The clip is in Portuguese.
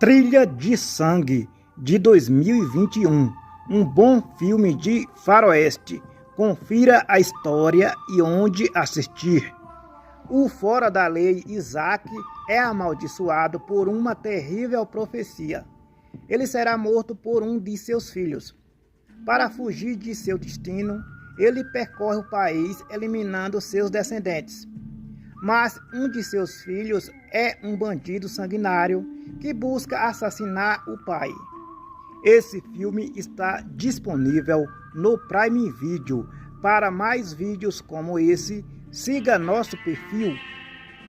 Trilha de Sangue, de 2021. Um bom filme de faroeste. Confira a história e onde assistir. O fora da lei Isaac é amaldiçoado por uma terrível profecia. Ele será morto por um de seus filhos. Para fugir de seu destino, ele percorre o país eliminando seus descendentes. Mas um de seus filhos é um bandido sanguinário que busca assassinar o pai. Esse filme está disponível no Prime Video. Para mais vídeos como esse, siga nosso perfil